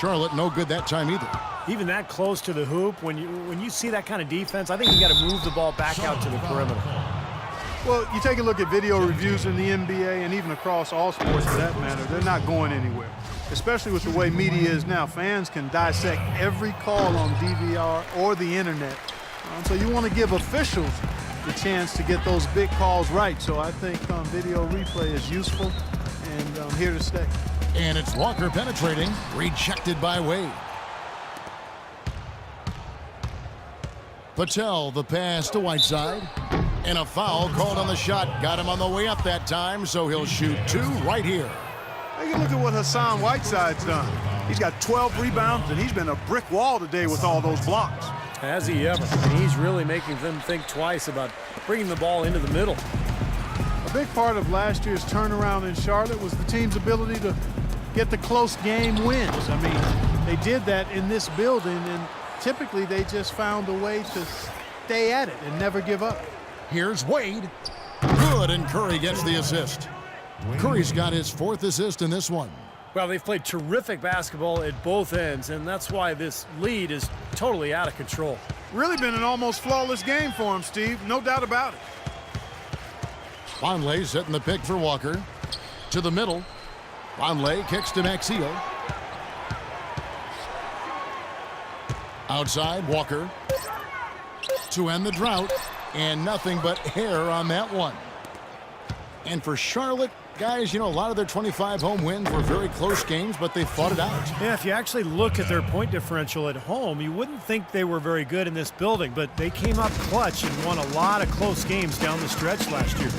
Charlotte no good that time either. Even that close to the hoop, when you see that kind of defense, I think you got to move the ball back out to the perimeter. Well, you take a look at video reviews in the NBA and even across all sports for that matter, they're not going anywhere. Especially with the way media is now. Fans can dissect every call on DVR or the internet. So you want to give officials the chance to get those big calls right. So I think video replay is useful and here to stay. And it's Walker penetrating, rejected by Wade. Patel, the pass to Whiteside. And a foul called on the shot. Got him on the way up that time, so he'll shoot 2 right here. Take a look at what Hassan Whiteside's done. He's got 12 rebounds, and he's been a brick wall today with all those blocks. Has he ever? And he's really making them think twice about bringing the ball into the middle. A big part of last year's turnaround in Charlotte was the team's ability to get the close game wins. I mean, they did that in this building, and typically they just found a way to stay at it and never give up. Here's Wade. Good, and Curry gets the assist. Curry's got his 4th assist in this one. Well, they've played terrific basketball at both ends, and that's why this lead is totally out of control. Really been an almost flawless game for him, Steve. No doubt about it. Vonleh setting the pick for Walker. To the middle. Vonleh kicks to Maxiel. Outside, Walker. To end the drought. And nothing but hair on that one. And for Charlotte, guys, you know, a lot of their 25 home wins were very close games, but they fought it out. Yeah, if you actually look at their point differential at home, you wouldn't think they were very good in this building, but they came up clutch and won a lot of close games down the stretch last year.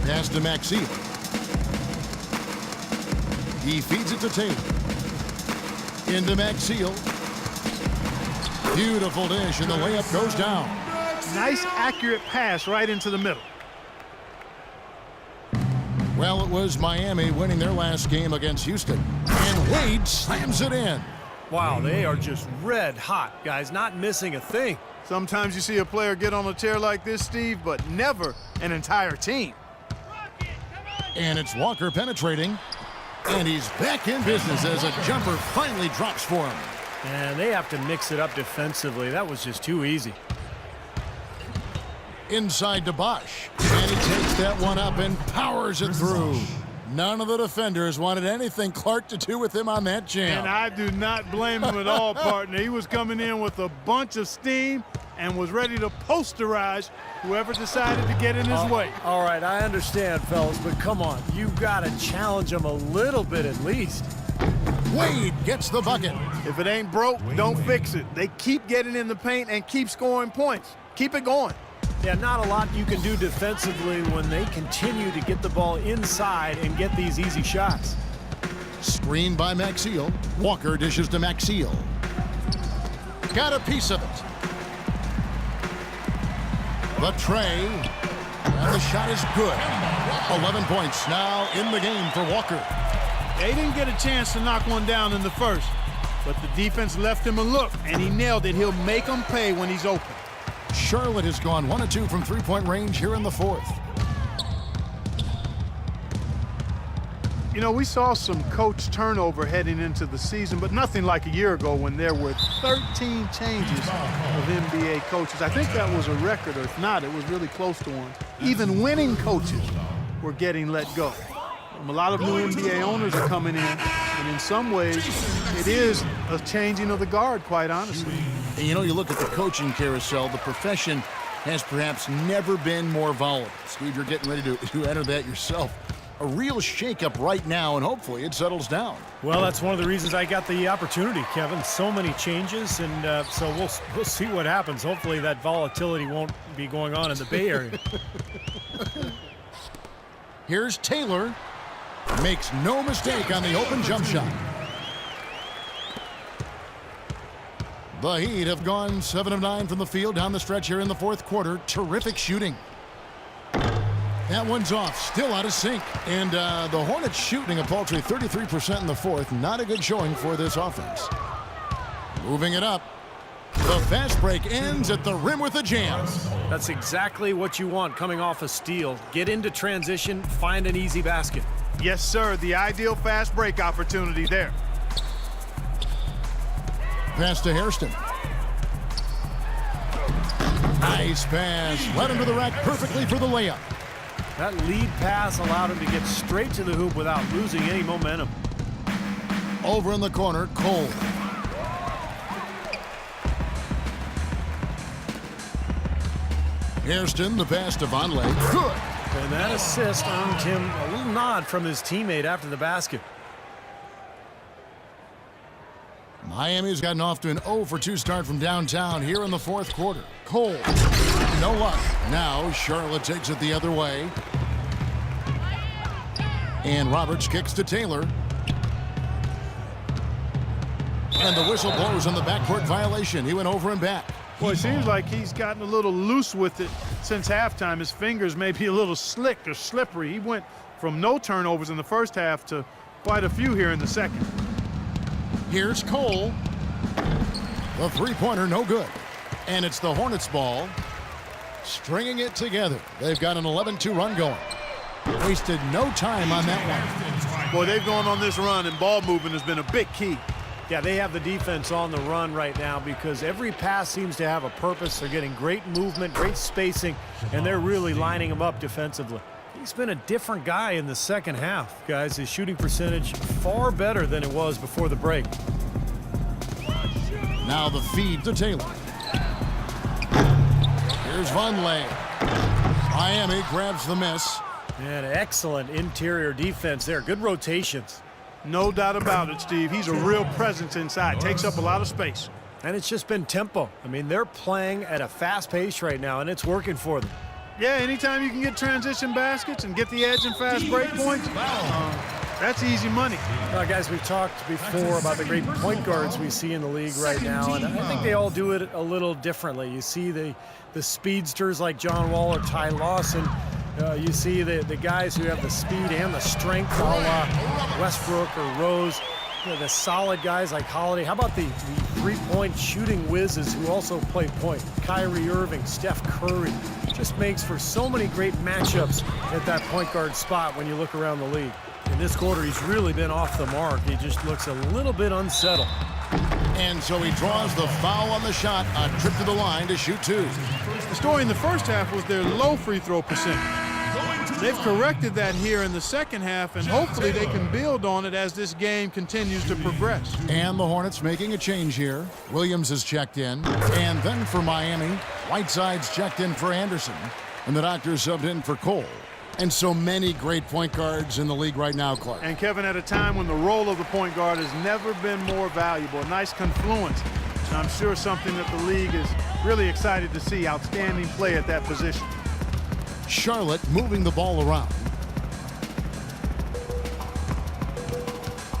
Pass to Maxiel. He feeds it to Taylor. Into Maxiel. Beautiful dish, and the layup goes down. Nice, accurate pass right into the middle. Well, it was Miami winning their last game against Houston. And Wade slams it in. Wow, they are just red hot, guys, not missing a thing. Sometimes you see a player get on a tear like this, Steve, but never an entire team. And it's Walker penetrating. And he's back in business as a jumper finally drops for him. And they have to mix it up defensively. That was just too easy. Inside to Bosch. And he takes that one up and powers it through. None of the defenders wanted anything Clark to do with him on that jam. And I do not blame him at all, partner. He was coming in with a bunch of steam and was ready to posterize whoever decided to get in his way. All right, I understand, fellas, but come on. You've got to challenge him a little bit at least. Wade gets the bucket. If it ain't broke, don't fix it. They keep getting in the paint and keep scoring points. Keep it going. Yeah, not a lot you can do defensively when they continue to get the ball inside and get these easy shots. Screen by Maxiel. Walker dishes to Maxiel. Got a piece of it. The tray. And the shot is good. 11 points now in the game for Walker. They didn't get a chance to knock one down in the first, but the defense left him a look, and he nailed it. He'll make them pay when he's open. Charlotte has gone 1 of 2 from three-point range here in the 4th. You know, we saw some coach turnover heading into the season, but nothing like a year ago when there were 13 changes of NBA coaches. I think that was a record, or if not, it was really close to one. Even winning coaches were getting let go. A lot of new NBA owners are coming in, and in some ways, it is a changing of the guard, quite honestly. And you know, you look at the coaching carousel, the profession has perhaps never been more volatile. Steve, you're getting ready to enter that yourself. A real shakeup right now, and hopefully it settles down. Well, that's one of the reasons I got the opportunity, Kevin. So many changes, and so we'll see what happens. Hopefully that volatility won't be going on in the Bay Area. Here's Taylor. Makes no mistake on the open jump shot. The Heat have gone 7 of 9 from the field down the stretch here in the 4th quarter. Terrific shooting. That one's off, still out of sync. And the Hornets shooting a paltry 33% in the 4th. Not a good showing for this offense. Moving it up. The fast break ends at the rim with a jam. That's exactly what you want coming off a steal. Get into transition, find an easy basket. Yes, sir. The ideal fast break opportunity there. Pass to Hairston. Nice pass. Led him to the rack perfectly for the layup. That lead pass allowed him to get straight to the hoop without losing any momentum. Over in the corner, Cole. Hairston, the pass to Vonleh. Good. And that assist earned him a little nod from his teammate after the basket. Miami's gotten off to an 0 for 2 start from downtown here in the fourth quarter. Cole, no luck. Now Charlotte takes it the other way. And Roberts kicks to Taylor. And the whistle blows on the backcourt violation. He went over and back. Well, it seems like he's gotten a little loose with it since halftime. His fingers may be a little slick or slippery. He went from no turnovers in the first half to quite a few here in the second. Here's Cole. The three-pointer, no good. And it's the Hornets ball. Stringing it together. They've got an 11-2 run going. Wasted no time on that one. Boy, they've gone on this run, and ball movement has been a big key. Yeah, they have the defense on the run right now because every pass seems to have a purpose. They're getting great movement, great spacing, and they're really lining them up defensively. He's been a different guy in the second half, guys. His shooting percentage far better than it was before the break. Now the feed to Taylor. Here's Vonleh. Miami grabs the miss. And excellent interior defense there. Good rotations. No doubt about it, Steve. He's a real presence inside. Takes up a lot of space. And it's just been tempo. I mean, they're playing at a fast pace right now, and it's working for them. Yeah, anytime you can get transition baskets and get the edge and fast break points, that's easy money. Well, guys, we've talked before about the great point guards we see in the league right now, and I think they all do it a little differently. You see the speedsters like John Wall or Ty Lawson. You see the guys who have the speed and the strength, a la Westbrook or Rose. You know, the solid guys like Holiday. How about the three-point shooting whizzes who also play point? Kyrie Irving, Steph Curry. Just makes for so many great matchups at that point guard spot when you look around the league. In this quarter, he's really been off the mark. He just looks a little bit unsettled. And so he draws the foul on the shot, a trip to the line to shoot two. The story in the first half was their low free throw percentage. They've corrected that here in the second half, and hopefully they can build on it as this game continues to progress. And the Hornets making a change here. Williams has checked in. And then for Miami, Whiteside's checked in for Anderson. And the Doctors subbed in for Cole. And so many great point guards in the league right now, Clark. And Kevin, at a time when the role of the point guard has never been more valuable. A nice confluence. And I'm sure something that the league is really excited to see. Outstanding play at that position. Charlotte moving the ball around.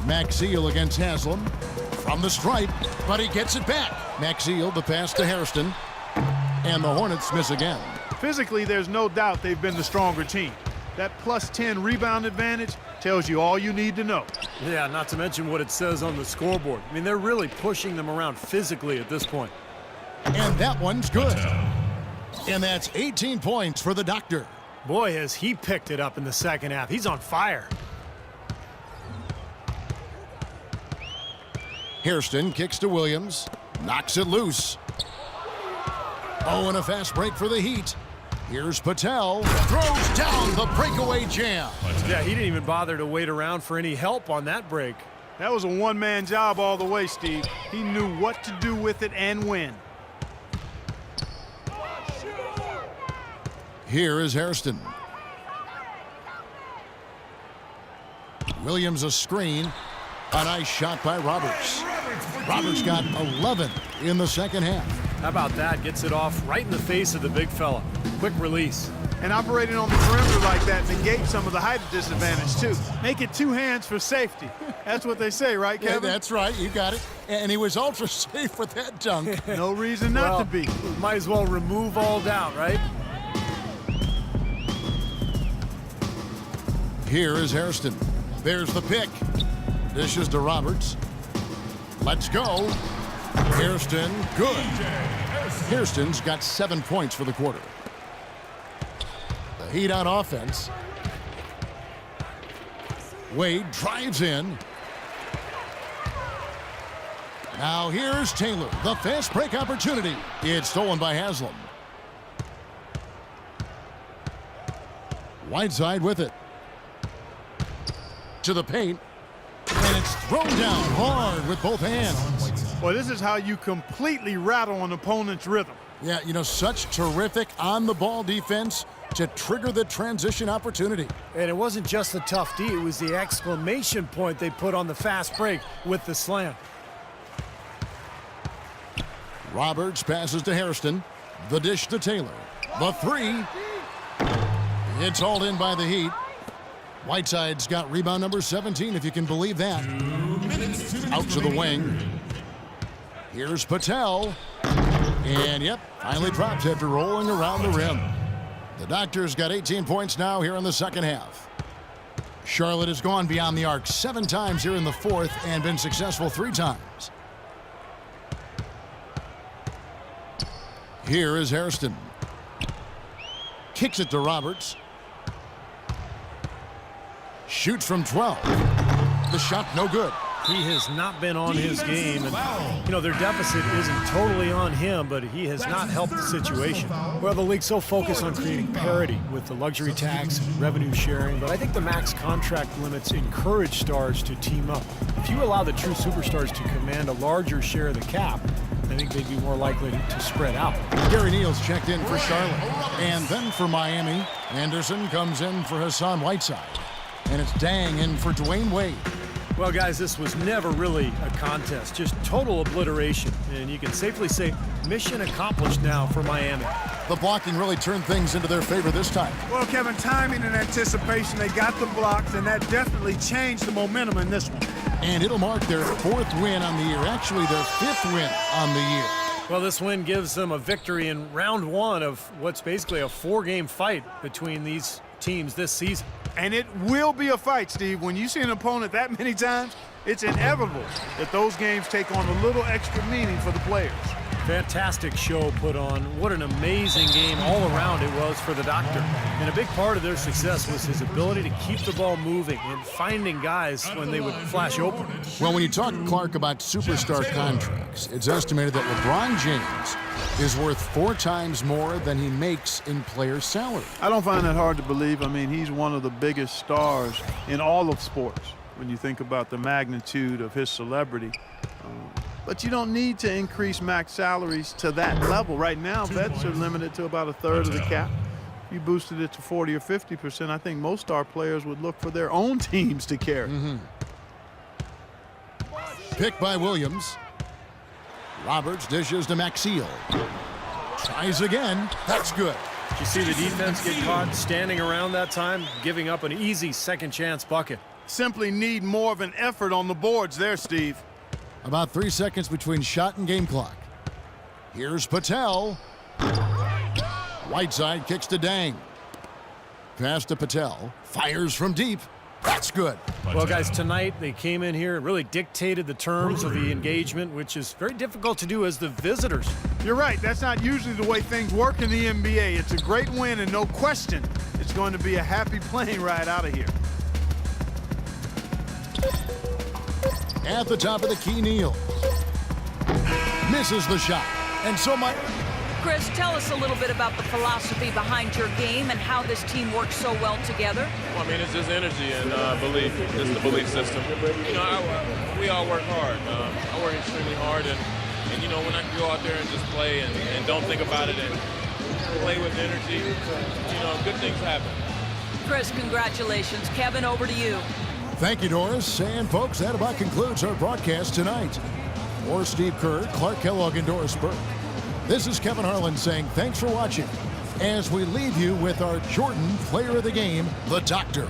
Maxiel against Haslam. From the stripe, but he gets it back. Maxiel, the pass to Hairston. And the Hornets miss again. Physically, there's no doubt they've been the stronger team. That plus 10 rebound advantage tells you all you need to know. Yeah, not to mention what it says on the scoreboard. I mean, they're really pushing them around physically at this point. And that one's good. And that's 18 points for the Doctor. Boy, has he picked it up in the second half. He's on fire. Hairston kicks to Williams. Knocks it loose. Oh, and a fast break for the Heat. Here's Patel. Throws down the breakaway jam. Yeah, he didn't even bother to wait around for any help on that break. That was a one-man job all the way, Steve. He knew what to do with it and when. Here is Hairston. Williams a screen. A nice shot by Roberts. Roberts got 11 in the second half. How about that? Gets it off right in the face of the big fella. Quick release. And operating on the perimeter like that negates some of the height disadvantage, too. Make it two hands for safety. That's what they say, right, Kevin? Yeah, that's right. You got it. And he was ultra safe with that dunk. No reason not to be. Might as well remove all doubt, right? Here is Hairston. There's the pick. Dishes to Roberts. Let's go. Hairston, good. Hairston's got 7 points for the quarter. The Heat on offense. Wade drives in. Now here's Taylor, the fast break opportunity. It's stolen by Haslam. Whiteside with it. To the paint. And it's thrown down hard with both hands. Well, this is how you completely rattle an opponent's rhythm. Yeah, you know, such terrific on-the-ball defense to trigger the transition opportunity. And it wasn't just the tough D, it was the exclamation point they put on the fast break with the slam. Roberts passes to Hairston. The dish to Taylor. The three. It's hauled in by the Heat. Whiteside's got rebound number 17, if you can believe that. Out to the wing. Here's Patel. And, yep, finally drops after rolling around the rim. The Doctors got 18 points now here in the second half. Charlotte has gone beyond the arc 7 times here in the fourth and been successful 3 times. Here is Hairston. Kicks it to Roberts. Shoots from 12. The shot no good. He has not been on his game. And, you know, their deficit isn't totally on him, but he has not helped the situation. Well, the league's so focused on creating parity with the luxury tax and revenue sharing, but I think the max contract limits encourage stars to team up. If you allow the true superstars to command a larger share of the cap, I think they'd be more likely to spread out. Gary Neal's checked in for Charlotte. And then for Miami, Anderson comes in for Hassan Whiteside. And it's Dang in for Dwyane Wade. Well, guys, this was never really a contest, just total obliteration. And you can safely say mission accomplished now for Miami. The blocking really turned things into their favor this time. Well, Kevin, timing and anticipation, they got the blocks, and that definitely changed the momentum in this one. And it'll mark their 4th win on the year, actually their 5th win on the year. Well, this win gives them a victory in round 1 of what's basically a 4-game fight between these teams this season. And it will be a fight, Steve. When you see an opponent that many times, it's inevitable that those games take on a little extra meaning for the players. Fantastic show put on. What an amazing game all around it was for the Doctor. And a big part of their success was his ability to keep the ball moving and finding guys when they would flash open. Well, when you talk, Clark, about superstar contracts, it's estimated that LeBron James is worth 4 times more than he makes in player salary. I don't find that hard to believe. I mean, he's one of the biggest stars in all of sports when you think about the magnitude of his celebrity. But you don't need to increase max salaries to that level. Right now, vets are limited to about 1/3 of the cap. If you boosted it to 40 or 50%, I think most star players would look for their own teams to carry. Pick by Williams. Roberts dishes to Maxiel. Tries again. That's good. Did you see the defense get caught standing around that time, giving up an easy second chance bucket? Simply need more of an effort on the boards there, Steve. About 3 seconds between shot and game clock. Here's Patel. Whiteside kicks to Dang. Pass to Patel. Fires from deep. That's good. Well, guys, tonight they came in here and really dictated the terms of the engagement, which is very difficult to do as the visitors. You're right. That's not usually the way things work in the NBA. It's a great win, and no question, it's going to be a happy plane ride out of here. At the top of the key, Neal. Misses the shot. And so Chris, tell us a little bit about the philosophy behind your game and how this team works so well together. Well, I mean, it's just energy and belief. It's the belief system. You know, we all work hard. I work extremely hard, and you know, when I can go out there and just play and don't think about it and play with energy, you know, good things happen. Chris, congratulations. Kevin, over to you. Thank you, Doris. And, folks, that about concludes our broadcast tonight. For Steve Kerr, Clark Kellogg, and Doris Burke, this is Kevin Harlan saying thanks for watching as we leave you with our Jordan Player of the Game, the Doctor.